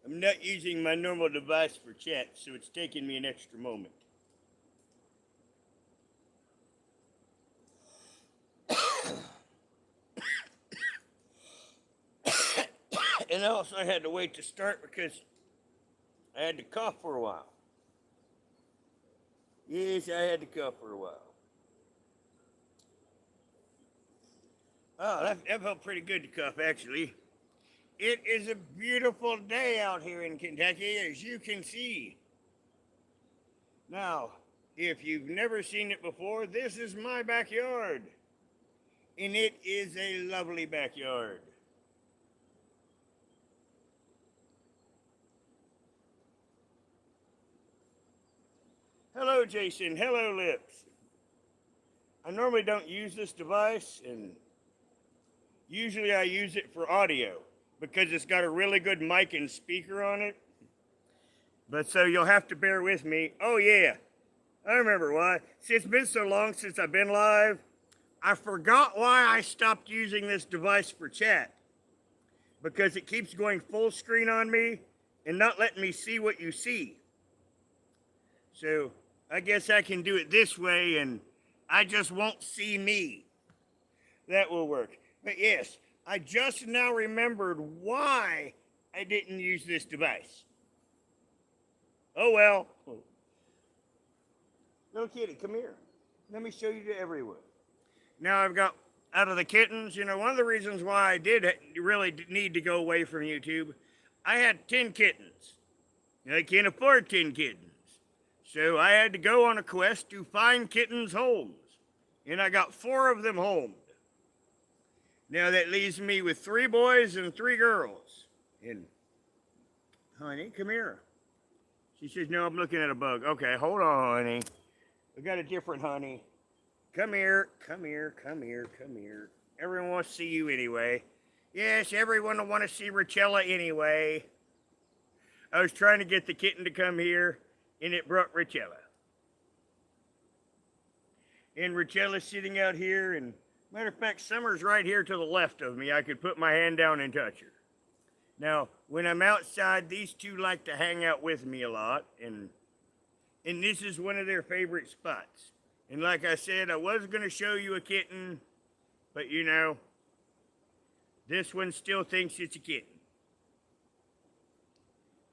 I'm not using my normal device for chat, so it's taking me an extra moment. And also I had to wait to start because I had to cough for a while. Yes, I had to cough for a while. Oh, that felt pretty good to cough, actually. It is a beautiful day out here in Kentucky, as you can see. Now, if you've never seen it before, this is my backyard. And it is a lovely backyard. Hello, Jason. Hello, Lips. I normally don't use this device, and usually I use it for audio because it's got a really good mic and speaker on it. But so you'll have to bear with me. Oh, yeah. I remember why. See, it's been so long since I've been live. I forgot why I stopped using this device for chat. Because it keeps going full screen on me and not letting me see what you see. So I guess I can do it this way and I just won't see me. That will work. But yes, I just now remembered why I didn't use this device. Oh well. No kitty, come here. Let me show you to everyone. Now I've got out of the kittens, one of the reasons why I did really need to go away from YouTube, I had 10 kittens. I can't afford 10 kittens. So I had to go on a quest to find kittens' homes. And I got 4 of them homed. Now that leaves me with 3 boys and 3 girls. And, honey, come here. She says, no, I'm looking at a bug. Okay, hold on, honey. We got a different honey. Come here, come here, come here, come here. Everyone wants to see you anyway. Yes, everyone will want to see Richella anyway. I was trying to get the kitten to come here, and it brought Richella. And Richella's sitting out here, and matter of fact, Summer's right here to the left of me. I could put my hand down and touch her. Now, when I'm outside, these two like to hang out with me a lot, and this is one of their favorite spots. And like I said, I was going to show you a kitten, but this one still thinks it's a kitten.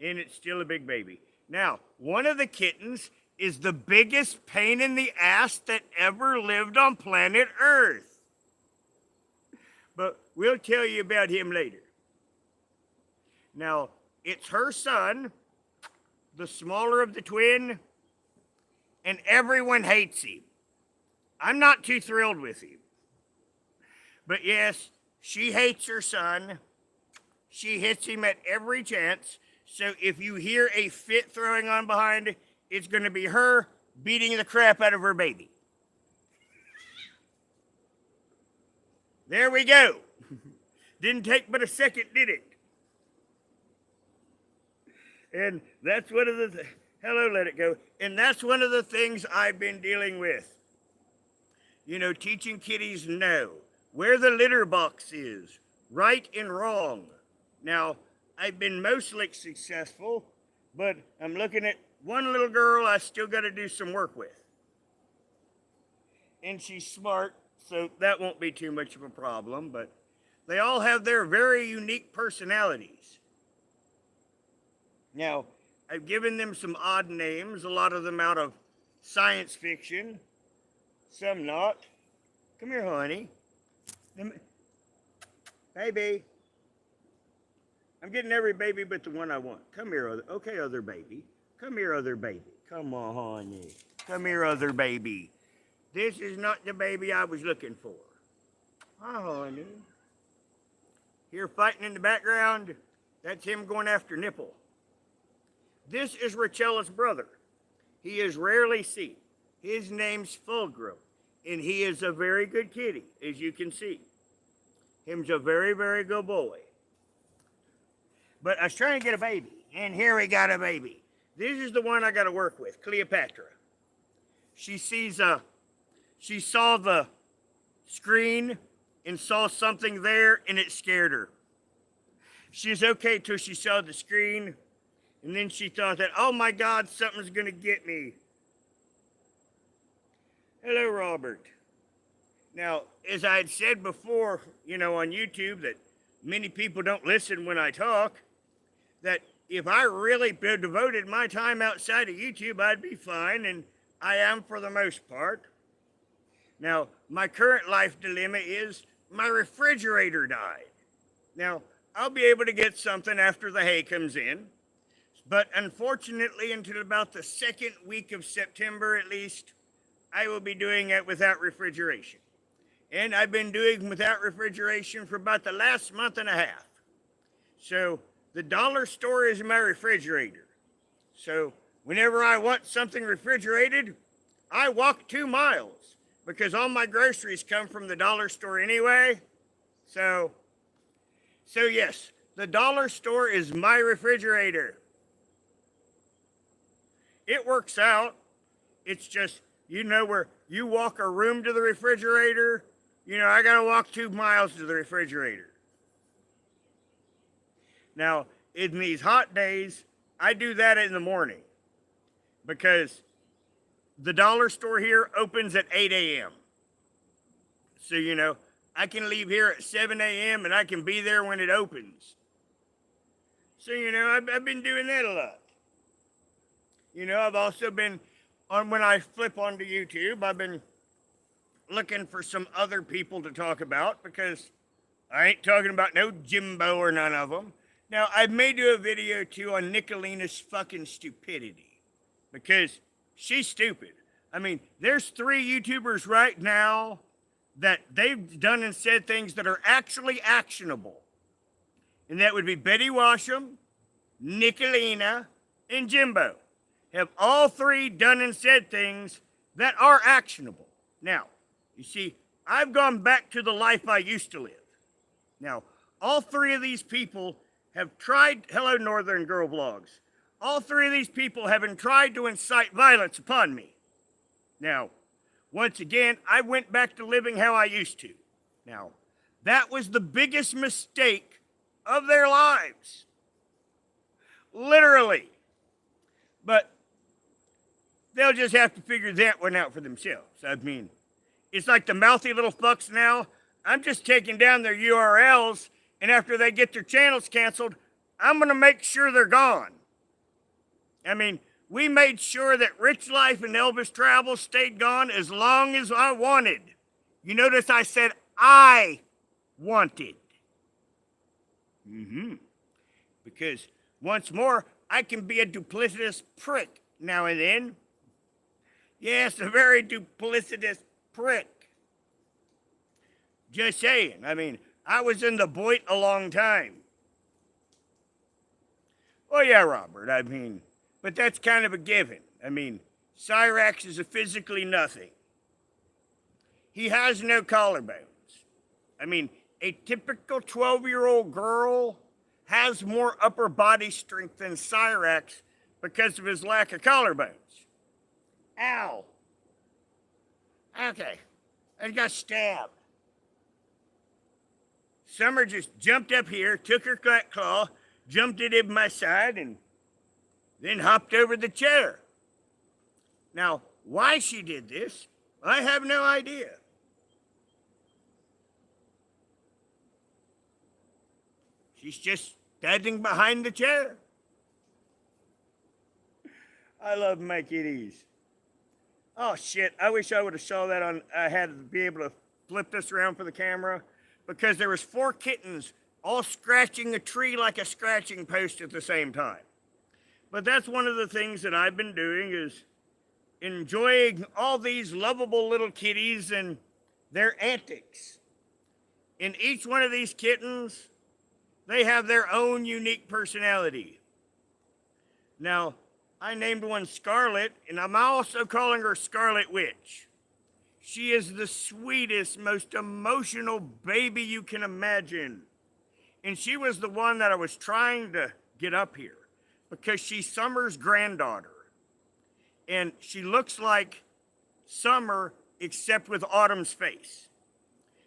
And it's still a big baby. Now, one of the kittens is the biggest pain in the ass that ever lived on planet Earth. But we'll tell you about him later. Now, it's her son, the smaller of the twin, and everyone hates him. I'm not too thrilled with him. But yes, she hates her son. She hits him at every chance. So if you hear a fit throwing on behind, it's going to be her beating the crap out of her baby. There we go. Didn't take but a second, did it? And that's one of the... Hello, let it go. And that's one of the things I've been dealing with. Teaching kitties no. Where the litter box is. Right and wrong. Now, I've been mostly successful, but I'm looking at one little girl I still got to do some work with. And she's smart, so that won't be too much of a problem, but they all have their very unique personalities. Now, I've given them some odd names, a lot of them out of science fiction, some not. Come here, honey. Baby. I'm getting every baby but the one I want. Come here, other baby. Come here, other baby. Come on, honey. Come here, other baby. This is not the baby I was looking for. Hi, honey. Here fighting in the background, that's him going after Nipple. This is Richella's brother. He is rarely seen. His name's Fulgrim, and he is a very good kitty, as you can see. Him's a very, very good boy. But I was trying to get a baby, and here we got a baby. This is the one I got to work with, Cleopatra. She saw the screen and saw something there, and it scared her. She's okay till she saw the screen, and then she thought that, oh my God, something's going to get me. Hello, Robert. Now, as I had said before, on YouTube, that many people don't listen when I talk, that if I really devoted my time outside of YouTube, I'd be fine, and I am for the most part. Now, my current life dilemma is my refrigerator died. Now, I'll be able to get something after the hay comes in, but unfortunately, until about the second week of September at least, I will be doing it without refrigeration. And I've been doing without refrigeration for about the last month and a half. So the dollar store is my refrigerator. So whenever I want something refrigerated, I walk 2 miles because all my groceries come from the dollar store anyway. So yes, the dollar store is my refrigerator. It works out. It's just, where you walk a room to the refrigerator, I gotta walk 2 miles to the refrigerator. Now, in these hot days, I do that in the morning because the dollar store here opens at 8 a.m. So, I can leave here at 7 a.m. and I can be there when it opens. So, I've been doing that a lot. I've also been, when I flip onto YouTube, I've been looking for some other people to talk about because I ain't talking about no Jimbo or none of them. Now, I may do a video too on Nicolina's fucking stupidity because she's stupid. I mean, there's 3 YouTubers right now that they've done and said things that are actually actionable. And that would be Betty Washam, Nicolina, and Jimbo. Have all 3 done and said things that are actionable. Now, you see, I've gone back to the life I used to live. Now, all 3 of these people have tried, hello Northern Girl Vlogs, all 3 of these people have tried to incite violence upon me. Now, once again, I went back to living how I used to. Now, that was the biggest mistake of their lives. Literally. But they'll just have to figure that one out for themselves. I mean, it's like the mouthy little fucks now. I'm just taking down their URLs, and after they get their channels canceled, I'm going to make sure they're gone. I mean, we made sure that Rich Life and Elvis Travel stayed gone as long as I wanted. You notice I said I wanted. Because once more, I can be a duplicitous prick now and then. Yes, a very duplicitous prick. Just saying. I mean, I was in the Boit a long time. Well, yeah, Robert, I mean, but that's kind of a given. I mean, Cyrax is a physically nothing. He has no collarbones. I mean, a typical 12-year-old girl has more upper body strength than Cyrax because of his lack of collarbones. Ow. Okay. I got stabbed. Summer just jumped up here, took her claw, jumped it in my side, and then hopped over the chair. Now, why she did this, I have no idea. She's just standing behind the chair. I love my kitties. Oh shit, I wish I would have saw that on, I had to be able to flip this around for the camera because there was 4 kittens all scratching a tree like a scratching post at the same time. But that's one of the things that I've been doing is enjoying all these lovable little kitties and their antics. In each one of these kittens, they have their own unique personality. Now, I named one Scarlet, and I'm also calling her Scarlet Witch. She is the sweetest, most emotional baby you can imagine. And she was the one that I was trying to get up here because she's Summer's granddaughter. And she looks like Summer except with Autumn's face.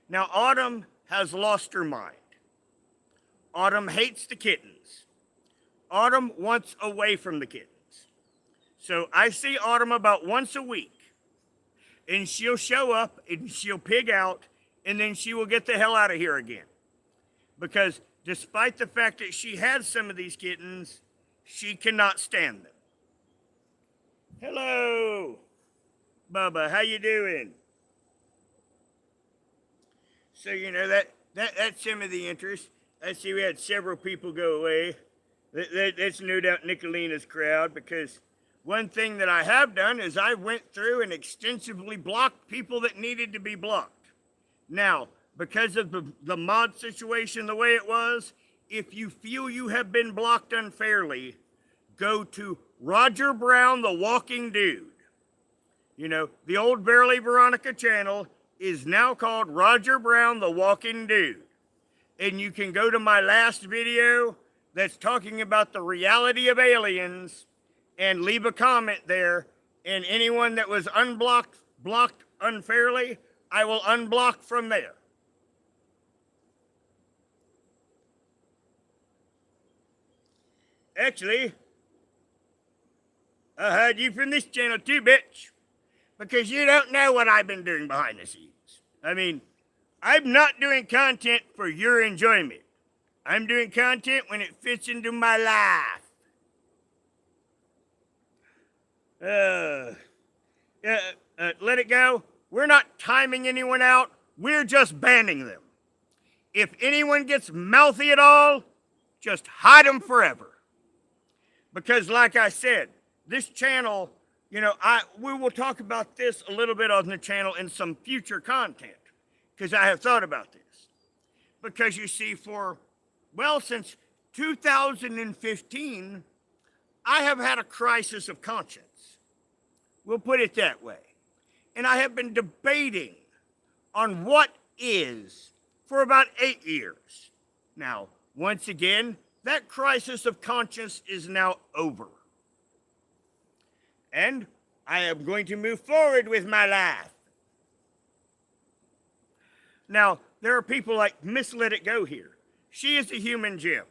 Now, Autumn has lost her mind. Autumn hates the kittens. Autumn wants away from the kittens. So I see Autumn about once a week. And she'll show up and she'll pig out and then she will get the hell out of here again. Because despite the fact that she has some of these kittens, she cannot stand them. Hello, Bubba, how you doing? So, you know, that's some of the interest. I see we had several people go away. That's no doubt Nicolina's crowd, because one thing that I have done is I went through and extensively blocked people that needed to be blocked. Now, because of the mod situation the way it was, if you feel you have been blocked unfairly, go to Roger Brown, the Walking Dude. You know, the old Barely Veronica channel is now called Roger Brown, the Walking Dude. And you can go to my last video that's talking about the reality of aliens and leave a comment there. And anyone that was blocked unfairly, I will unblock from there. Actually, I heard you from this channel too, bitch. Because you don't know what I've been doing behind the scenes. I mean, I'm not doing content for your enjoyment. I'm doing content when it fits into my life. Let it go. We're not timing anyone out. We're just banning them. If anyone gets mouthy at all, just hide them forever. Because like I said, this channel, you know, we will talk about this a little bit on the channel in some future content. Because I have thought about this. Because you see, since 2015, I have had a crisis of conscience. We'll put it that way. And I have been debating on what is for about 8 years. Now, once again, that crisis of conscience is now over. And I am going to move forward with my life. Now, there are people like Miss Let It Go here. She is a human gem.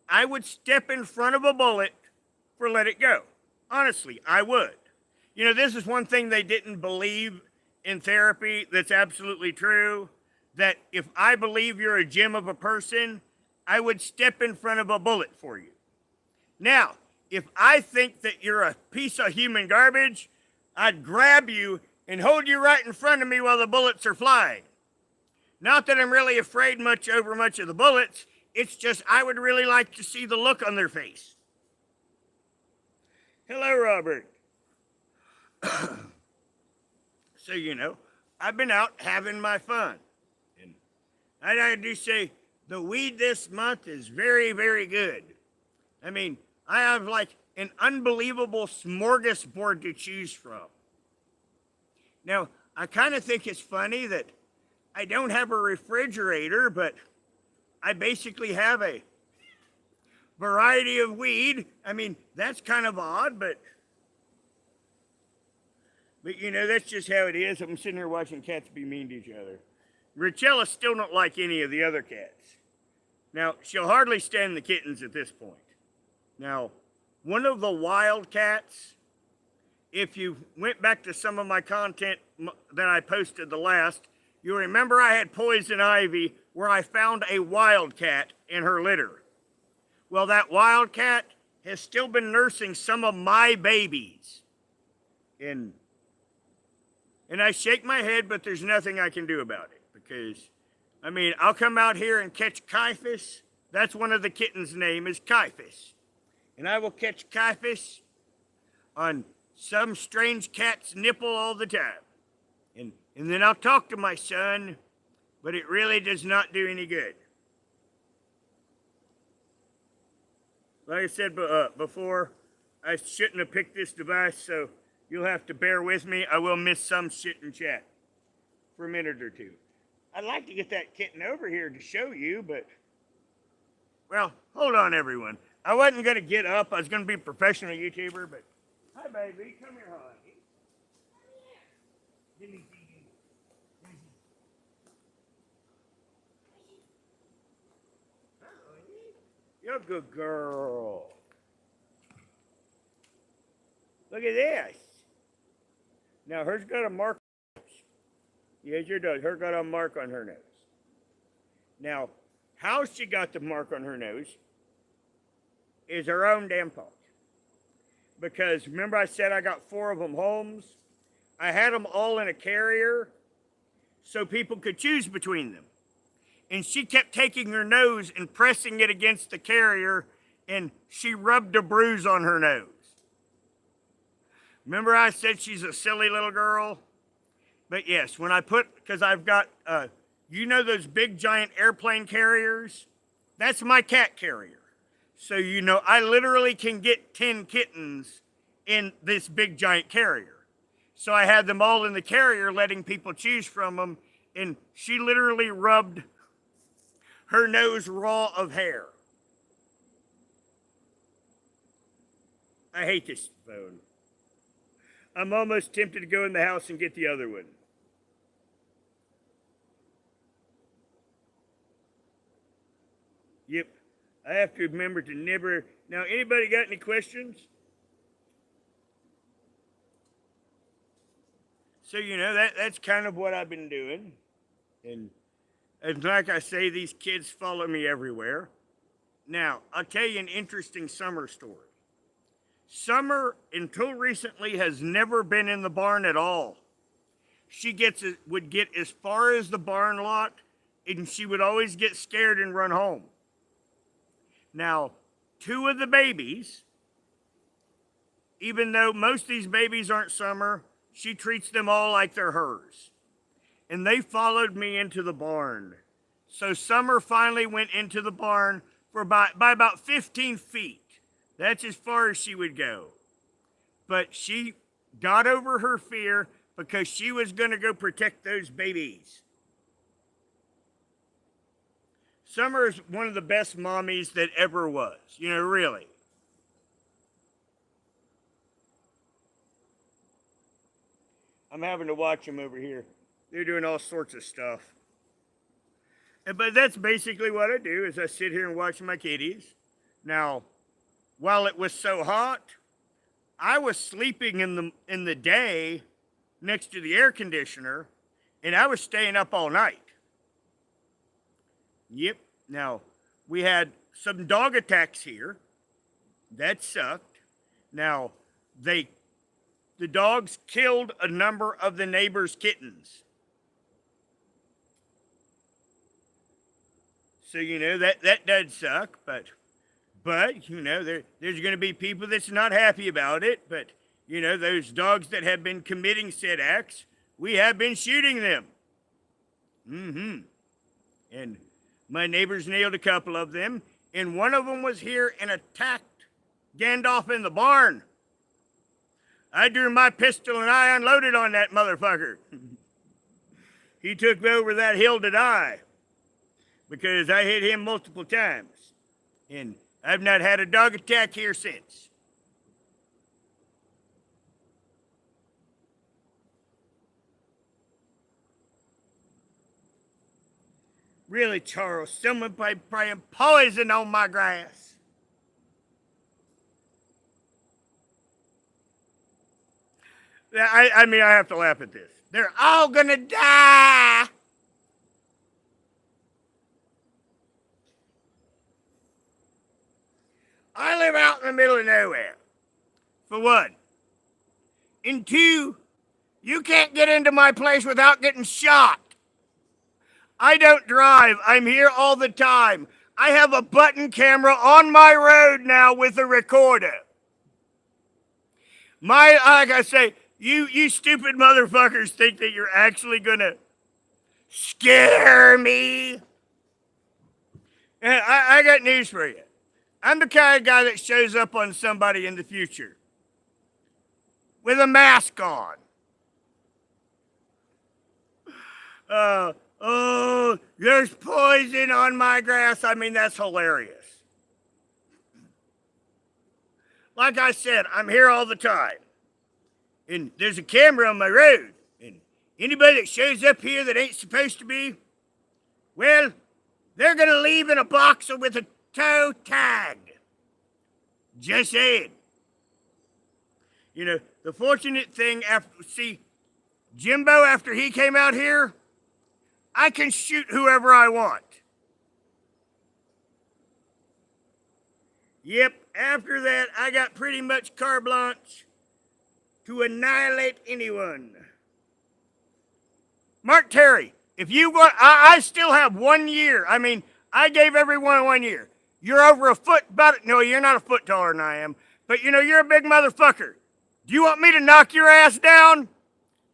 I would step in front of a bullet for Let It Go. Honestly, I would. You know, this is one thing they didn't believe in therapy that's absolutely true. That if I believe you're a gem of a person, I would step in front of a bullet for you. Now, if I think that you're a piece of human garbage, I'd grab you and hold you right in front of me while the bullets are flying. Not that I'm really afraid much of the bullets. It's just I would really like to see the look on their face. Hello, Robert. So, you know, I've been out having my fun. And I do say the weed this month is very, very good. I mean, I have like an unbelievable smorgasbord to choose from. Now, I kind of think it's funny that I don't have a refrigerator, but I basically have a variety of weed. I mean, that's kind of odd, but you know, that's just how it is. I'm sitting here watching cats be mean to each other. Richella still don't like any of the other cats. Now, she'll hardly stand the kittens at this point. Now, one of the wild cats, if you went back to some of my content that I posted the last, you remember I had Poison Ivy where I found a wildcat in her litter. Well, that wildcat has still been nursing some of my babies. And I shake my head, but there's nothing I can do about it. Because, I mean, I'll come out here and catch Caiaphas. That's one of the kittens' name is Caiaphas. And I will catch Caiaphas on some strange cat's nipple all the time. And then I'll talk to my son, but it really does not do any good. Like I said before, I shouldn't have picked this device, so you'll have to bear with me. I will miss some shit in chat for a minute or two. I'd like to get that kitten over here to show you, but, well, hold on, everyone. I wasn't going to get up. I was going to be a professional YouTuber, but, hi, baby. Come here, honey. Give me. You're a good girl. Look at this. Now, hers got a mark. Yes, your does. Her got a mark on her nose. Now, how she got the mark on her nose is her own damn fault. Because remember I said I got 4 of them homes? I had them all in a carrier so people could choose between them. And she kept taking her nose and pressing it against the carrier, and she rubbed a bruise on her nose. Remember I said she's a silly little girl? But yes, when I put, because I've got, you know those big giant airplane carriers? That's my cat carrier. So, you know, I literally can get 10 kittens in this big giant carrier. So I had them all in the carrier letting people choose from them. And she literally rubbed her nose raw of hair. I hate this phone. I'm almost tempted to go in the house and get the other one. Yep, I have to remember to never. Now, anybody got any questions? So, you know, that's kind of what I've been doing. And like I say, these kids follow me everywhere. Now, I'll tell you an interesting Summer story. Summer, until recently, has never been in the barn at all. She would get as far as the barn lot, and she would always get scared and run home. Now, 2 of the babies, even though most of these babies aren't Summer, she treats them all like they're hers. And they followed me into the barn. So Summer finally went into the barn by about 15 feet. That's as far as she would go. But she got over her fear because she was going to go protect those babies. Summer is one of the best mommies that ever was. You know, really. I'm having to watch them over here. They're doing all sorts of stuff. But that's basically what I do, is I sit here and watch my kitties. Now, while it was so hot, I was sleeping in the day next to the air conditioner, and I was staying up all night. Yep. Now, we had some dog attacks here. That sucked. Now, the dogs killed a number of the neighbors' kittens. So, you know, that does suck, but you know, there's going to be people that's not happy about it. But, you know, those dogs that have been committing said acts, we have been shooting them. And my neighbors nailed a couple of them, and one of them was here and attacked Gandalf in the barn. I drew my pistol and I unloaded on that motherfucker. He took over that hill to die because I hit him multiple times. And I've not had a dog attack here since. Really, Charles, someone spraying poison on my grass. I mean, I have to laugh at this. They're all gonna die. I live out in the middle of nowhere. For one. And 2, you can't get into my place without getting shot. I don't drive. I'm here all the time. I have a button camera on my road now with a recorder. Like I say, you stupid motherfuckers think that you're actually gonna scare me. And I got news for you. I'm the kind of guy that shows up on somebody in the future with a mask on. Oh, there's poison on my grass. I mean, that's hilarious. Like I said, I'm here all the time. And there's a camera on my road. And anybody that shows up here that ain't supposed to be, well, they're going to leave in a box with a toe tag. Just saying. You know, the fortunate thing Jimbo, after he came out here, I can shoot whoever I want. Yep, after that, I got pretty much carte blanche to annihilate anyone. Mark Terry, if you want, I still have 1 year. I mean, I gave everyone 1 year. You're over a foot, no, you're not a foot taller than I am, but you know, you're a big motherfucker. Do you want me to knock your ass down?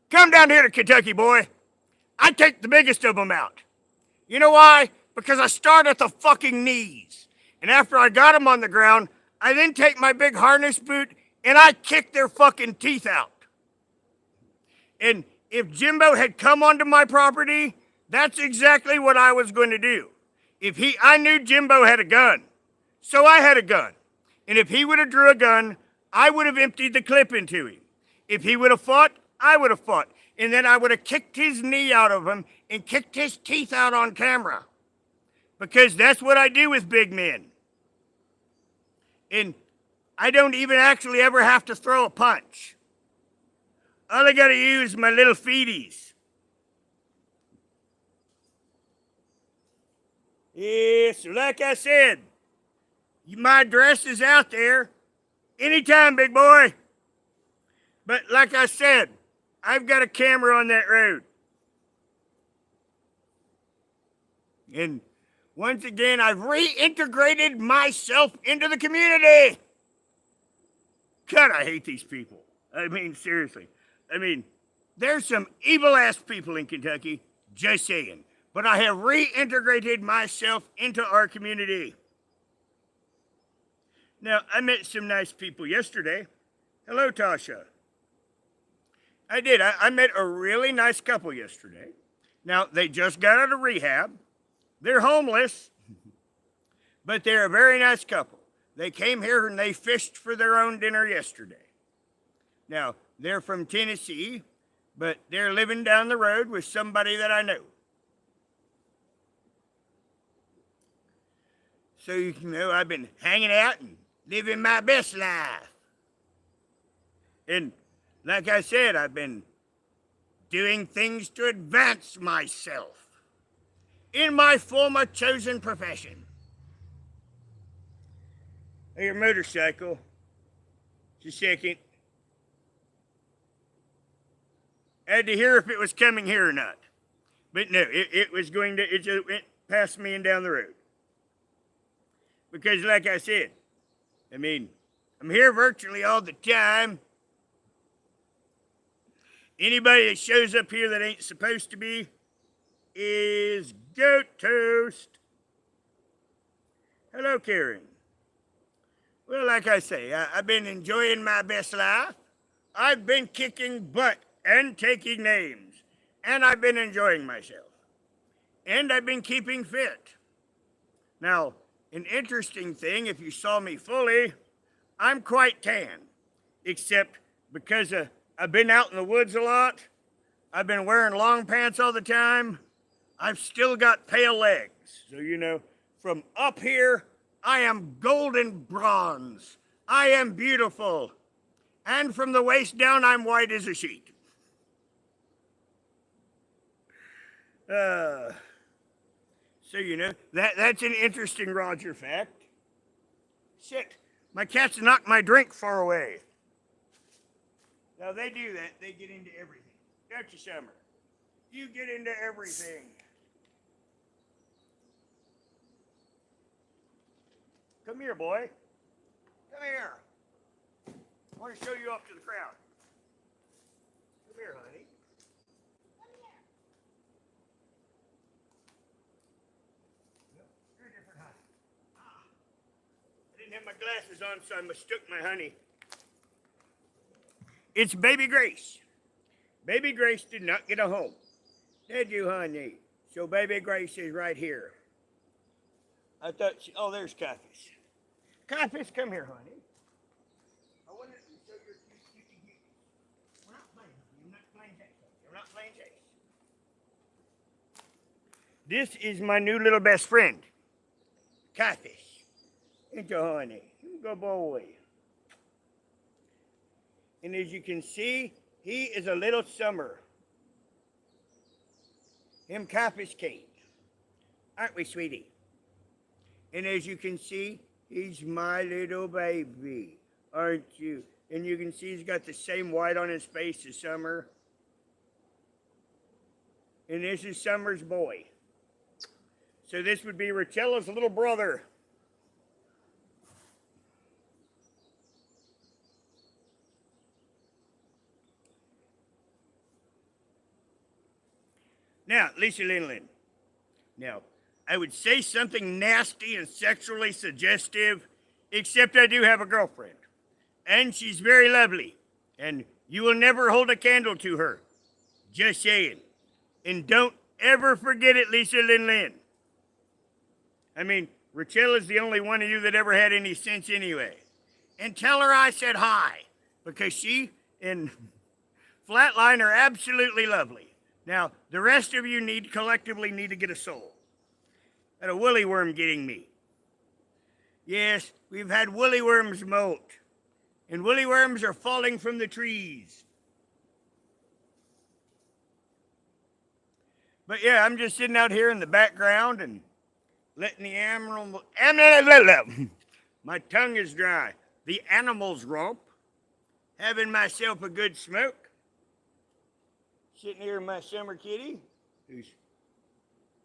Come down here to Kentucky, boy. I take the biggest of them out. You know why? Because I start at the fucking knees. And after I got them on the ground, I then take my big harness boot and I kick their fucking teeth out. And if Jimbo had come onto my property, that's exactly what I was going to do. I knew Jimbo had a gun, so I had a gun. And if he would have drew a gun, I would have emptied the clip into him. If he would have fought, I would have fought. And then I would have kicked his knee out of him and kicked his teeth out on camera. Because that's what I do with big men. And I don't even actually ever have to throw a punch. All I gotta use is my little feeties. Yeah, so like I said, my address is out there. Anytime, big boy. But like I said, I've got a camera on that road. And once again, I've reintegrated myself into the community. God, I hate these people. I mean, seriously. I mean, there's some evil-ass people in Kentucky, just saying. But I have reintegrated myself into our community. Now, I met some nice people yesterday. Hello, Tasha. I did. I met a really nice couple yesterday. Now, they just got out of rehab. They're homeless, but they're a very nice couple. They came here and they fished for their own dinner yesterday. Now, they're from Tennessee, but they're living down the road with somebody that I know. So, you know, I've been hanging out and living my best life. And like I said, I've been doing things to advance myself in my former chosen profession. Hey, your motorcycle. Just a second. I had to hear if it was coming here or not. But no, it just went past me and down the road. Because like I said, I mean, I'm here virtually all the time. Anybody that shows up here that ain't supposed to be is goat toast. Hello, Karen. Well, like I say, I've been enjoying my best life. I've been kicking butt and taking names. And I've been enjoying myself. And I've been keeping fit. Now, an interesting thing, if you saw me fully, I'm quite tan. Except because I've been out in the woods a lot. I've been wearing long pants all the time. I've still got pale legs. So, you know, from up here, I am golden bronze. I am beautiful. And from the waist down, I'm white as a sheet. So, you know, that's an interesting Roger fact. Shit, my cats knocked my drink far away. Now, they do that. They get into everything. Don't you, Summer? You get into everything. Come here, boy. Come here. I want to show you up to the crowd. Come here, honey. Come here. No, you're a different honey. I didn't have my glasses on, so I mistook my honey. It's Baby Grace. Baby Grace did not get a home. Did you, honey? So Baby Grace is right here. I thought oh, there's Caiaphas. Caiaphas, come here, honey. I wanted to show your cute. We're not playing. You're not playing chase. You're not playing chase. This is my new little best friend, Caiaphas. into honey. Good boy. And as you can see, he is a little summer. Him confiscate. Aren't we, sweetie? And as you can see, he's my little baby. Aren't you? And you can see he's got the same white on his face as Summer. And this is Summer's boy. So this would be Rachella's little brother. Now, Lisa Linlin. Now, I would say something nasty and sexually suggestive, except I do have a girlfriend. And she's very lovely. And you will never hold a candle to her. Just saying. And don't ever forget it, Lisa Linlin. I mean, Rachella's the only one of you that ever had any sense anyway. And tell her I said hi. Because she and Flatline are absolutely lovely. Now, the rest of you collectively need to get a soul. And a woolly worm getting me. Yes, we've had woolly worms molt. And woolly worms are falling from the trees. But yeah, I'm just sitting out here in the background and letting the animal... My tongue is dry. The animals romp. Having myself a good smoke. Sitting here with my Summer kitty.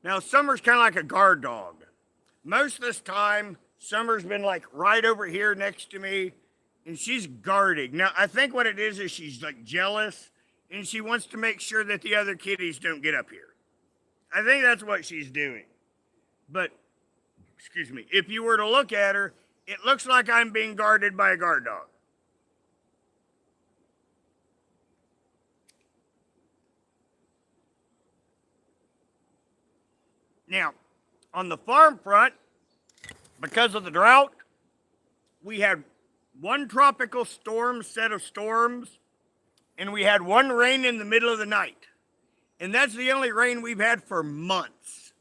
Now, Summer's kind of like a guard dog. Most of this time, Summer's been like right over here next to me, and she's guarding. Now, I think what it is she's like jealous, and she wants to make sure that the other kitties don't get up here. I think that's what she's doing. But, excuse me, if you were to look at her, it looks like I'm being guarded by a guard dog. Now, on the farm front, because of the drought, we had one tropical set of storms, and we had one rain in the middle of the night. And that's the only rain we've had for months.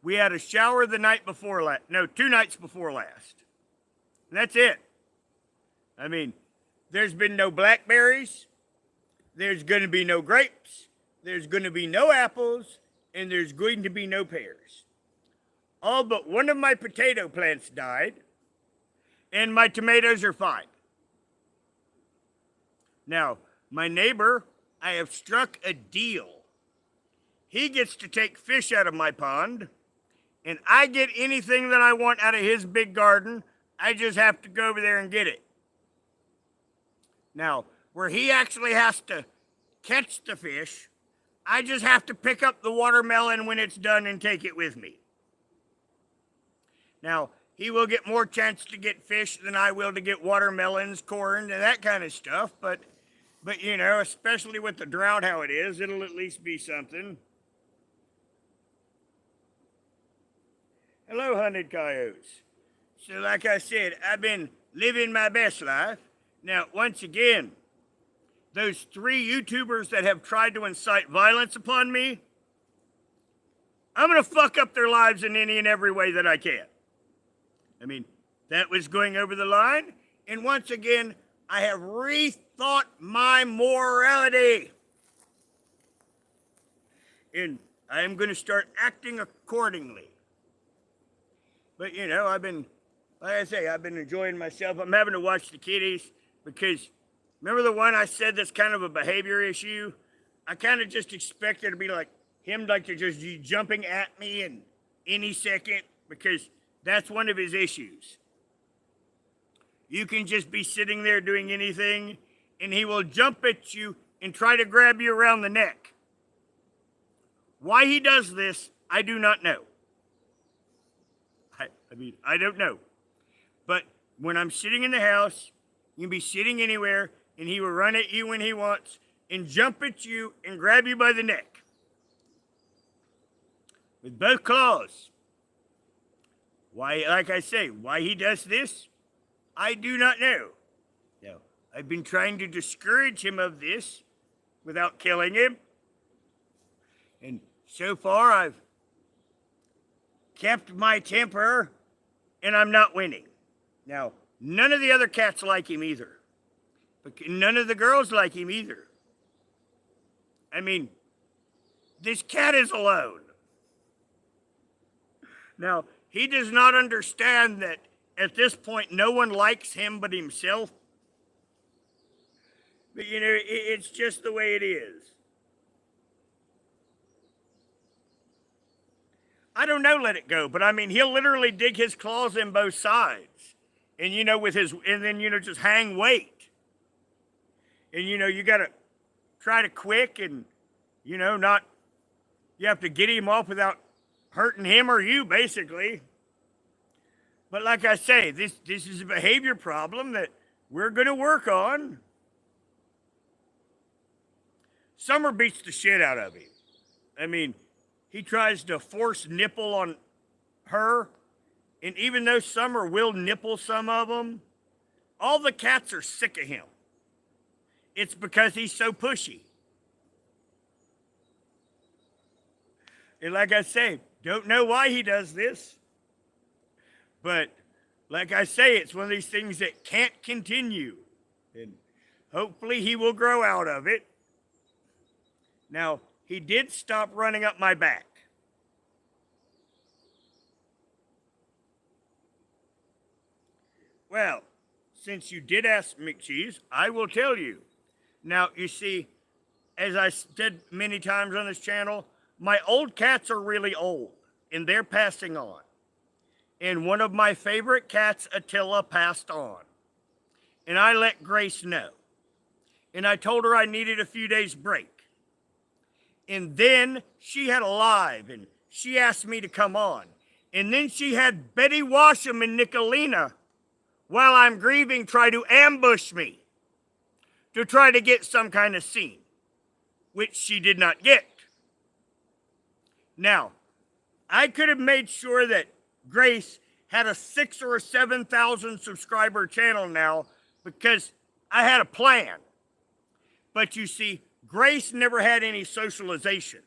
We had a shower the night before last. No, 2 nights before last. And that's it. I mean, there's been no blackberries. There's going to be no grapes. There's going to be no apples, and there's going to be no pears. All but one of my potato plants died, and my tomatoes are fine. Now, my neighbor, I have struck a deal. He gets to take fish out of my pond, and I get anything that I want out of his big garden. I just have to go over there and get it. Now, where he actually has to catch the fish, I just have to pick up the watermelon when it's done and take it with me. Now, he will get more chance to get fish than I will to get watermelons, corn, and that kind of stuff. But you know, especially with the drought how it is, it'll at least be something. Hello, hunted coyotes. So like I said, I've been living my best life. Now, once again, those 3 YouTubers that have tried to incite violence upon me, I'm going to fuck up their lives in any and every way that I can. I mean, that was going over the line. And once again, I have rethought my morality. And I am going to start acting accordingly. But, you know, like I say, I've been enjoying myself. I'm having to watch the kitties because... Remember the one I said that's kind of a behavior issue? I kind of just expected to be like him, like to just be jumping at me in any second because that's one of his issues. You can just be sitting there doing anything and he will jump at you and try to grab you around the neck. Why he does this, I do not know. I don't know. But when I'm sitting in the house, you can be sitting anywhere, and he will run at you when he wants and jump at you and grab you by the neck with both claws. Why, like I say, why he does this, I do not know. Now, I've been trying to discourage him of this without killing him. And so far, I've kept my temper, and I'm not winning. Now, none of the other cats like him either. But none of the girls like him either. I mean, this cat is alone. Now, he does not understand that at this point no one likes him but himself. But you know, it's just the way it is. I don't know, let it go, but I mean, he'll literally dig his claws in both sides. And you know, and then, you know, just hang weight. And you know, you got to try to quick and, you know, you have to get him off without hurting him or you, basically. But like I say, this is a behavior problem that we're going to work on. Summer beats the shit out of him. I mean, he tries to force nipple on her. And even though Summer will nipple some of them, all the cats are sick of him. It's because he's so pushy. And like I say, don't know why he does this. But like I say, it's one of these things that can't continue. And hopefully he will grow out of it. Now, he did stop running up my back. Well, since you did ask, McCheese, I will tell you. Now, you see, as I said many times on this channel, my old cats are really old, and they're passing on. And one of my favorite cats, Attila, passed on. And I let Grace know. And I told her I needed a few days break. And then she had a live, and she asked me to come on. And then she had Betty Washam and Nicolina, while I'm grieving, try to ambush me to try to get some kind of scene, which she did not get. Now, I could have made sure that Grace had a 6,000 or 7,000 subscriber channel now because I had a plan. But you see, Grace never had any socialization.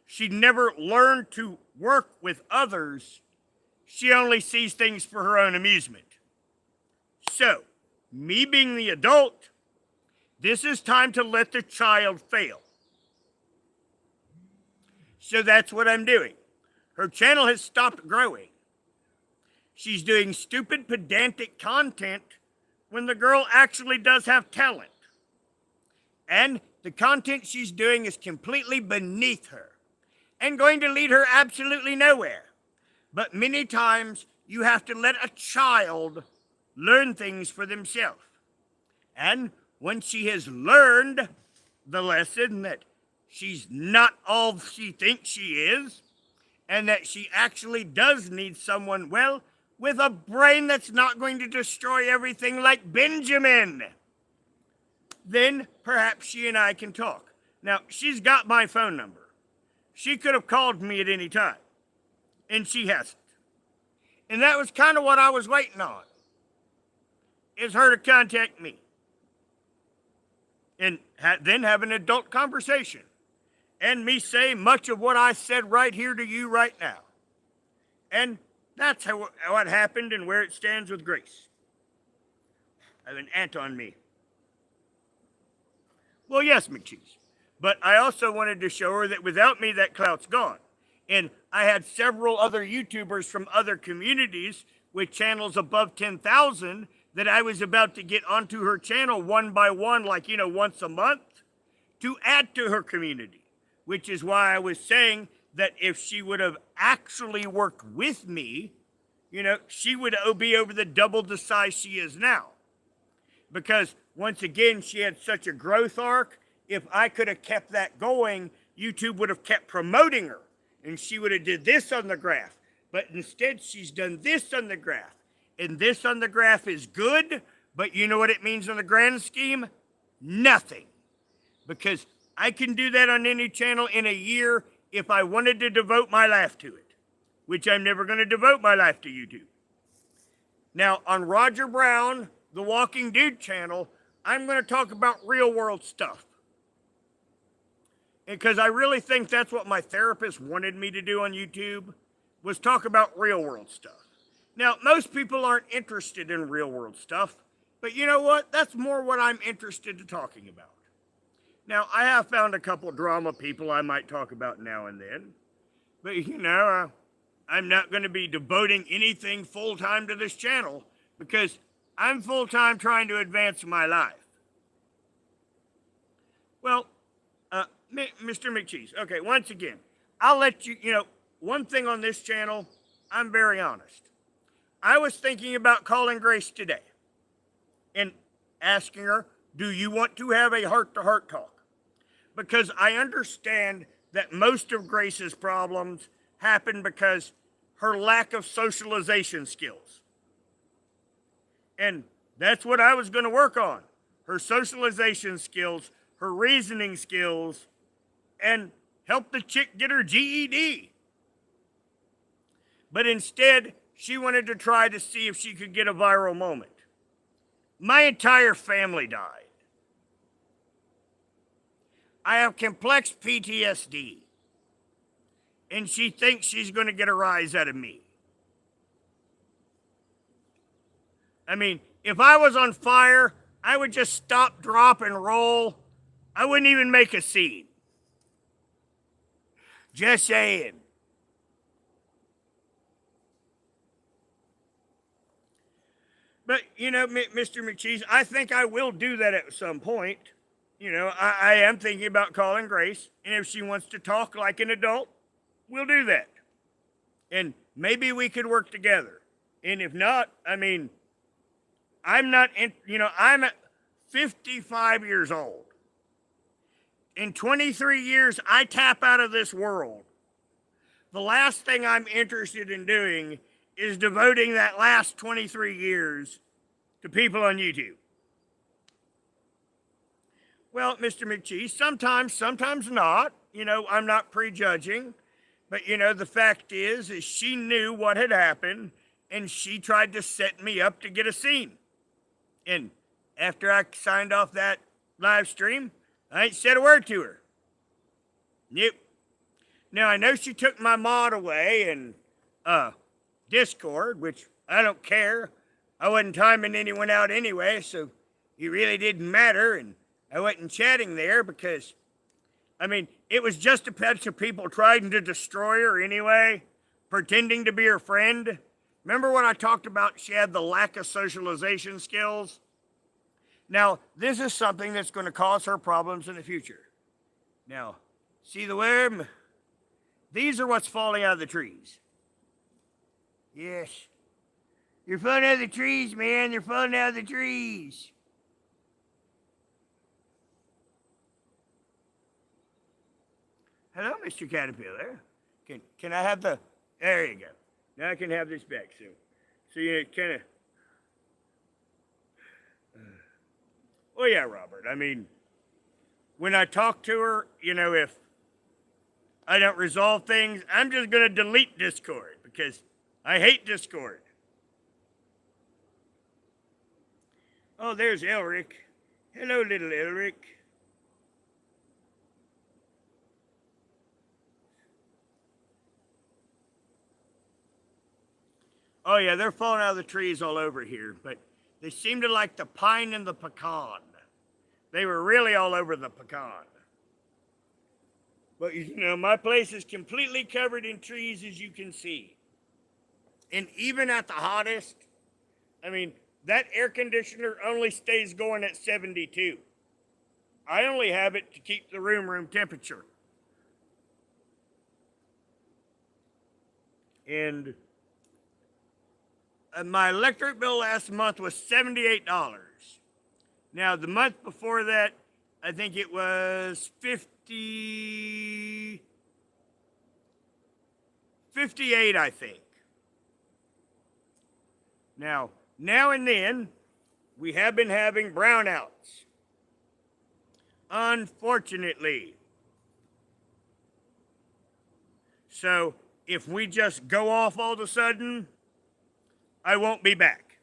She never learned to work with others. She only sees things for her own amusement. So, me being the adult, this is time to let the child fail. So that's what I'm doing. Her channel has stopped growing. She's doing stupid, pedantic content when the girl actually does have talent. And the content she's doing is completely beneath her and going to lead her absolutely nowhere. But many times you have to let a child learn things for themselves. And once she has learned the lesson that she's not all she thinks she is, and that she actually does need someone, well, with a brain that's not going to destroy everything like Benjamin, then perhaps she and I can talk. Now, she's got my phone number. She could have called me at any time, and she hasn't. And that was kind of what I was waiting on, is her to contact me and then have an adult conversation and me say much of what I said right here to you right now. And that's how it happened and where it stands with Grace. I have an ant on me. Well, yes, McCheese. But I also wanted to show her that without me, that clout's gone. And I had several other YouTubers from other communities with channels above 10,000 that I was about to get onto her channel one by one, like, you know, once a month, to add to her community. Which is why I was saying that if she would have actually worked with me, you know, she would be over the double the size she is now. Because once again, she had such a growth arc. If I could have kept that going, YouTube would have kept promoting her. And she would have did this on the graph. But instead, she's done this on the graph. And this on the graph is good. But you know what it means on the grand scheme? Nothing. Because I can do that on any channel in a year if I wanted to devote my life to it. Which I'm never going to devote my life to YouTube. Now, on Roger Brown, the Walking Dude channel, I'm going to talk about real world stuff. Because I really think that's what my therapist wanted me to do on YouTube. was talk about real world stuff. Now, most people aren't interested in real world stuff, but you know what? That's more what I'm interested in talking about. Now, I have found a couple drama people I might talk about now and then, but I'm not going to be devoting anything full time to this channel because I'm full time trying to advance my life. Well, Mr. McCheese, okay, once again, I'll let you, one thing on this channel, I'm very honest. I was thinking about calling Grace today and asking her, do you want to have a heart-to-heart talk? Because I understand that most of Grace's problems happen because her lack of socialization skills. And that's what I was going to work on. Her socialization skills, her reasoning skills, and help the chick get her GED. But instead, she wanted to try to see if she could get a viral moment. My entire family died. I have complex PTSD. And she thinks she's going to get a rise out of me. I mean, if I was on fire, I would just stop, drop, and roll. I wouldn't even make a scene. Just saying. But, Mr. McCheese, I think I will do that at some point. I am thinking about calling Grace. And if she wants to talk like an adult, we'll do that. And maybe we could work together. And if not, I'm I'm 55 years old. In 23 years, I tap out of this world. The last thing I'm interested in doing is devoting that last 23 years to people on YouTube. Well, Mr. McCheese, sometimes not. I'm not prejudging. But, the fact is she knew what had happened, and she tried to set me up to get a scene. And after I signed off that live stream, I ain't said a word to her. Yep. Now, I know she took my mod away in Discord, which I don't care. I wasn't timing anyone out anyway, so it really didn't matter. And I wasn't chatting there because, it was just a bunch of people trying to destroy her anyway, pretending to be her friend. Remember when I talked about she had the lack of socialization skills? Now, this is something that's going to cause her problems in the future. Now, see the worm? These are what's falling out of the trees. Yes. You're falling out of the trees, man. They're falling out of the trees. Hello, Mr. Caterpillar. Can I have the... There you go. Now I can have this back. So kind of... Oh, yeah, Robert. When I talk to her, if I don't resolve things, I'm just going to delete Discord because I hate Discord. Oh, there's Elric. Hello, little Elric. Oh, yeah, they're falling out of the trees all over here, but they seem to like the pine and the pecan. They were really all over the pecan. But, my place is completely covered in trees, as you can see. And even at the hottest, that air conditioner only stays going at 72. I only have it to keep the room temperature. And my electric bill last month was $78. Now, the month before that, I think it was 58, I think. Now and then, we have been having brownouts. Unfortunately. So, if we just go off all of a sudden, I won't be back.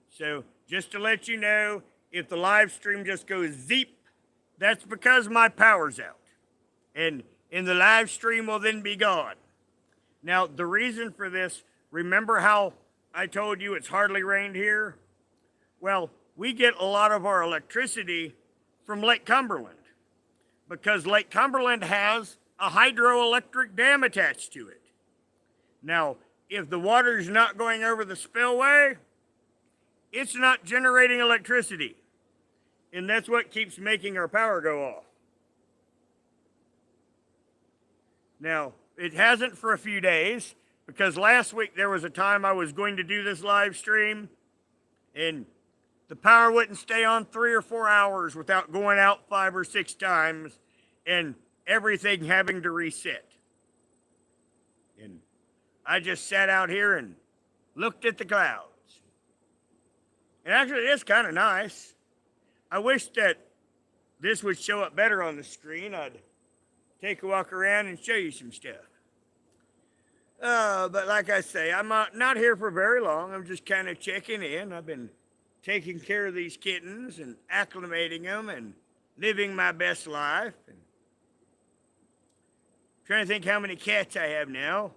So, just to let you know, if the live stream just goes zeep, that's because my power's out. And the live stream will then be gone. Now, the reason for this, remember how I told you it's hardly rained here? Well, we get a lot of our electricity from Lake Cumberland because Lake Cumberland has a hydroelectric dam attached to it. Now, if the water's not going over the spillway, it's not generating electricity. And that's what keeps making our power go off. Now, it hasn't for a few days because last week there was a time I was going to do this live stream and the power wouldn't stay on 3 or 4 hours without going out 5 or 6 times and everything having to reset. And I just sat out here and looked at the clouds. And actually, it's kind of nice. I wish that this would show up better on the screen. I'd take a walk around and show you some stuff. But like I say, I'm not here for very long. I'm just kind of checking in. I've been taking care of these kittens and acclimating them and living my best life. And trying to think how many cats I have now.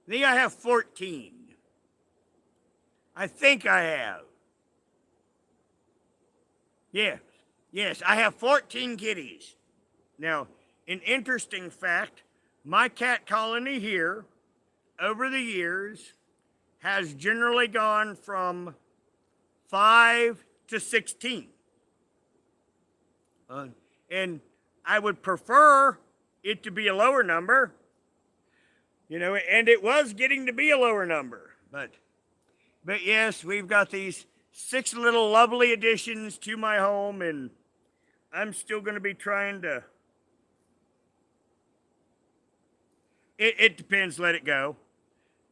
I think I have 14. I think I have. Yes, I have 14 kitties. Now, an interesting fact, my cat colony here, over the years, has generally gone from 5 to 16. And I would prefer it to be a lower number, and it was getting to be a lower number. But yes, we've got these 6 little lovely additions to my home, and I'm still going to be trying to... It depends, let it go.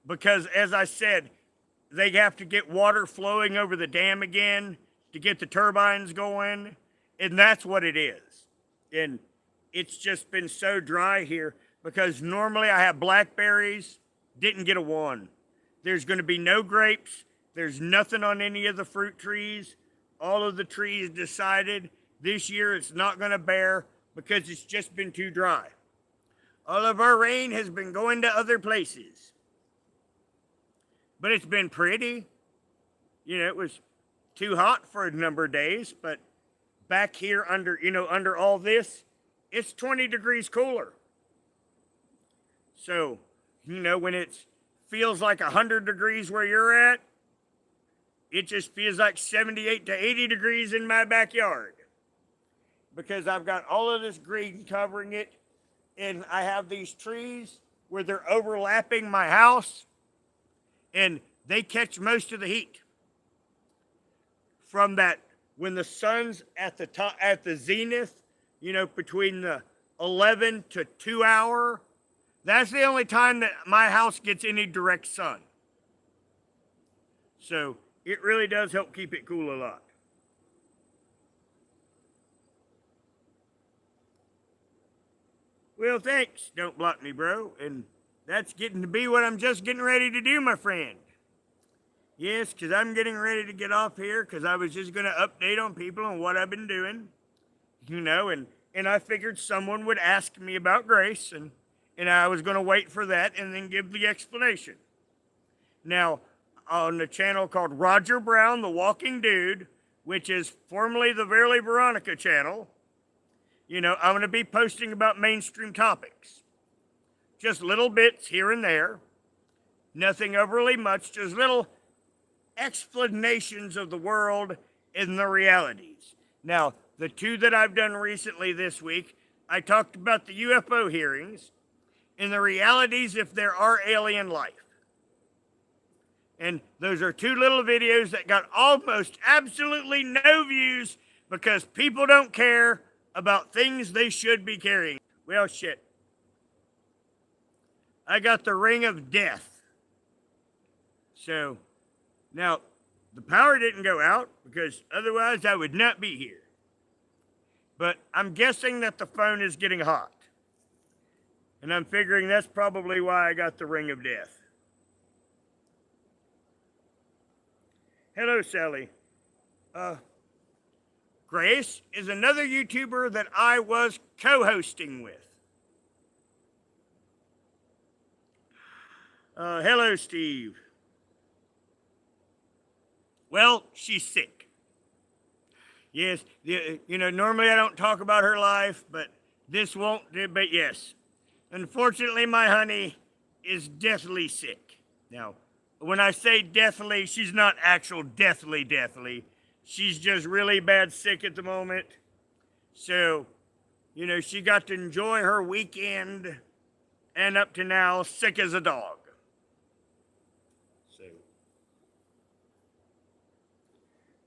Because, as I said, they have to get water flowing over the dam again to get the turbines going, and that's what it is. And it's just been so dry here, because normally I have blackberries, didn't get a one. There's going to be no grapes. There's nothing on any of the fruit trees. All of the trees decided this year it's not going to bear because it's just been too dry. All of our rain has been going to other places. But it's been pretty. It was too hot for a number of days, but back here under all this, it's 20 degrees cooler. So, when it feels like 100 degrees where you're at, it just feels like 78 to 80 degrees in my backyard. Because I've got all of this green covering it, and I have these trees where they're overlapping my house, and they catch most of the heat from that when the sun's at the top, at the zenith, between the 11 to 2 hour. That's the only time that my house gets any direct sun. So it really does help keep it cool a lot. Well, thanks. Don't block me, bro. And that's getting to be what I'm just getting ready to do, my friend. Yes, because I'm getting ready to get off here because I was just going to update on people and what I've been doing. And I figured someone would ask me about Grace, and I was going to wait for that and then give the explanation. Now, on the channel called Roger Brown, the Walking Dude, which is formerly the Verily Veronica channel, I'm going to be posting about mainstream topics. Just little bits here and there. Nothing overly much, just little explanations of the world and the realities. Now, the 2 that I've done recently this week, I talked about the UFO hearings and the realities if there are alien life. And those are 2 little videos that got almost absolutely no views because people don't care about things they should be caring. Well, shit. I got the ring of death. So, now, the power didn't go out because otherwise I would not be here. But I'm guessing that the phone is getting hot. And I'm figuring that's probably why I got the ring of death. Hello, Sally. Grace is another YouTuber that I was co-hosting with. Hello, Steve. Well, she's sick. Yes, normally I don't talk about her life, but this won't do, but yes. Unfortunately, my honey is deathly sick. Now, when I say deathly, she's not actual deathly. She's just really bad sick at the moment. So, she got to enjoy her weekend and up to now, sick as a dog. So,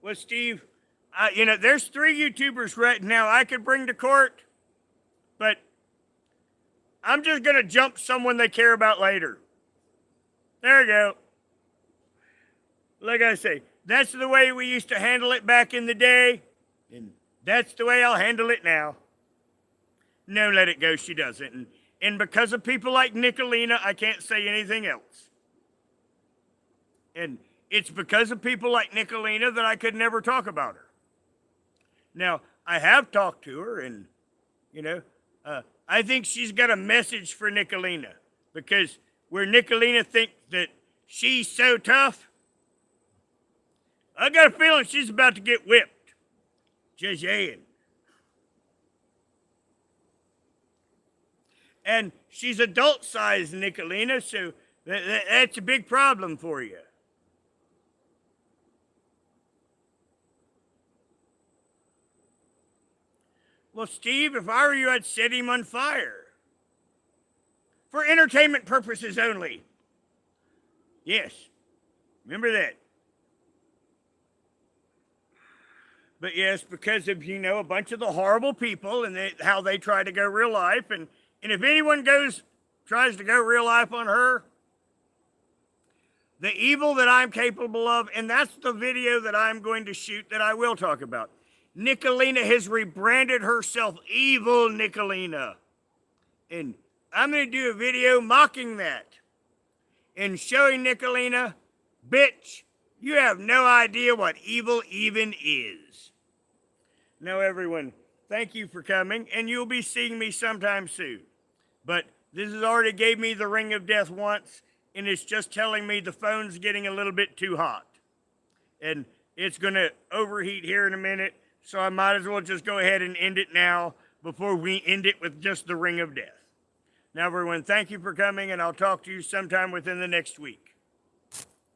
well, Steve, there's 3 YouTubers right now I could bring to court, but I'm just going to jump someone they care about later. There you go. Like I say, that's the way we used to handle it back in the day, and that's the way I'll handle it now. No, let it go, she doesn't. And because of people like Nicolina, I can't say anything else. And it's because of people like Nicolina that I could never talk about her. Now, I have talked to her, and, I think she's got a message for Nicolina, because where Nicolina thinks that she's so tough, I got a feeling she's about to get whipped. Just saying. And she's adult-sized, Nicolina, so that's a big problem for you. Well, Steve, if I were you, I'd set him on fire. For entertainment purposes only. Yes, remember that. But yes, because of, a bunch of the horrible people and how they try to go real life. And if anyone tries to go real life on her, the evil that I'm capable of, and that's the video that I'm going to shoot that I will talk about. Nicolina has rebranded herself Evil Nicolina. And I'm going to do a video mocking that and showing Nicolina, bitch, you have no idea what evil even is. Now, everyone, thank you for coming, and you'll be seeing me sometime soon. But this has already gave me the ring of death once, and it's just telling me the phone's getting a little bit too hot. And it's going to overheat here in a minute, so I might as well just go ahead and end it now before we end it with just the ring of death. Now, everyone, thank you for coming, and I'll talk to you sometime within the next week.